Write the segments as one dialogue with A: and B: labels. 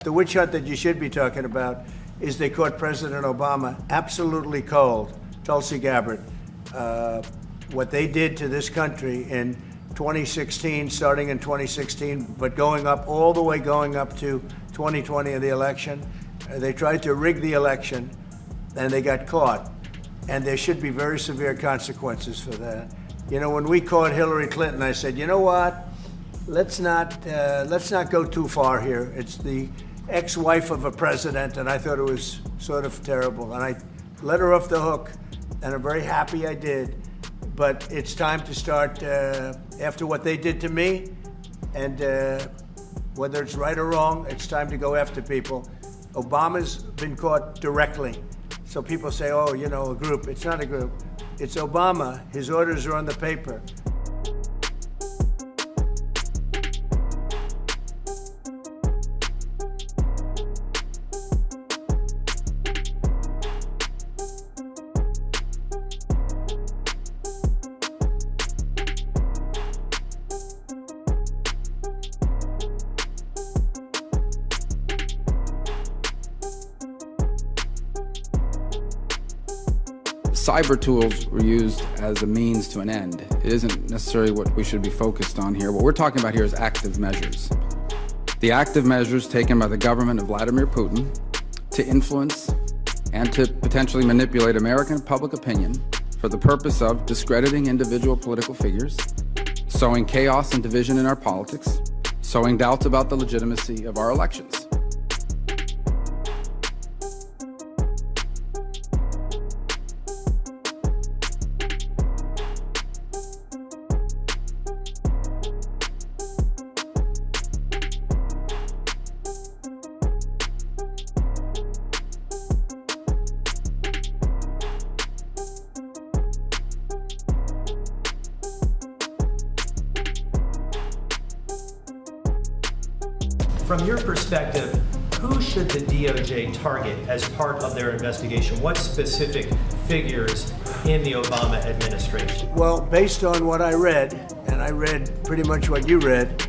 A: The witch hunt that you should be talking about is they caught President Obama absolutely cold, Tulsi Gabbard. What they did to this country in 2016, starting in 2016, but going up all the way going up to 2020 in the election. They tried to rig the election and they got caught. And there should be very severe consequences for that. You know, when we caught Hillary Clinton, I said, you know what? Let's not go too far here. It's the ex-wife of a president, and I thought it was sort of terrible. And I let her off the hook, and I'm very happy I did. But it's time to start, after what they did to me, and whether it's right or wrong, it's time to go after people. Obama's been caught directly. So people say, oh, you know, a group. It's not a group. It's Obama. His orders are on the paper.
B: Cyber tools were used as a means to an end. It isn't necessarily what we should be focused on here. What we're talking about here is active measures. The active measures taken by the government of Vladimir Putin to influence and to potentially manipulate American public opinion for the purpose of discrediting individual political figures, sowing chaos and division in our politics, sowing doubts about the legitimacy of our elections.
C: From your perspective, who should the DOJ target as part of their investigation? What specific figures in the Obama administration?
A: Well, based on what I read, and I read pretty much what you read,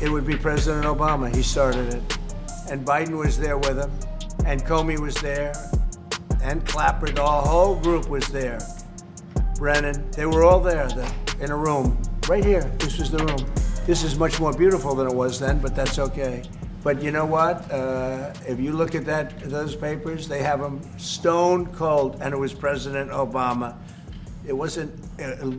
A: it would be President Obama. He started it. And Biden was there with him, and Comey was there, and Clapper, the whole group was there. Brennan, they were all there in a room, right here. This was the room. This is much more beautiful than it was then, but that's okay. But you know what? If you look at those papers, they have them stone cold, and it was President Obama. It wasn't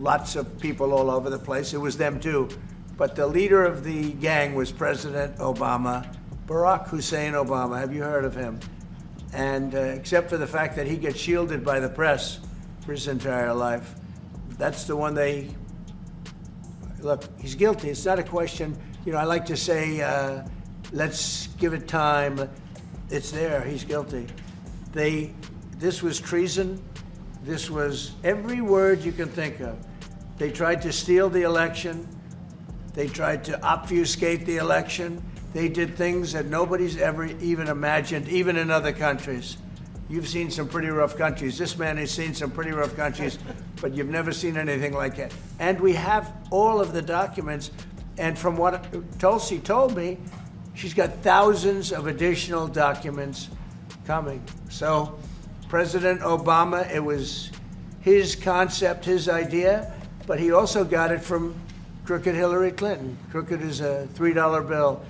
A: lots of people all over the place. It was them too. But the leader of the gang was President Obama, Barack Hussein Obama. Have you heard of him? And except for the fact that he gets shielded by the press for his entire life, that's the one they. Look, he's guilty. It's not a question. You know, I like to say, let's give it time. It's there. He's guilty. This was treason. This was every word you can think of. They tried to steal the election. They tried to obfuscate the election. They did things that nobody's ever even imagined, even in other countries. You've seen some pretty rough countries. This man has seen some pretty rough countries, but you've never seen anything like it. And we have all of the documents. And from what Tulsi told me, she's got thousands of additional documents coming. So President Obama, it was his concept, his idea, but he also got it from crooked Hillary Clinton. Crooked is a $3 bill.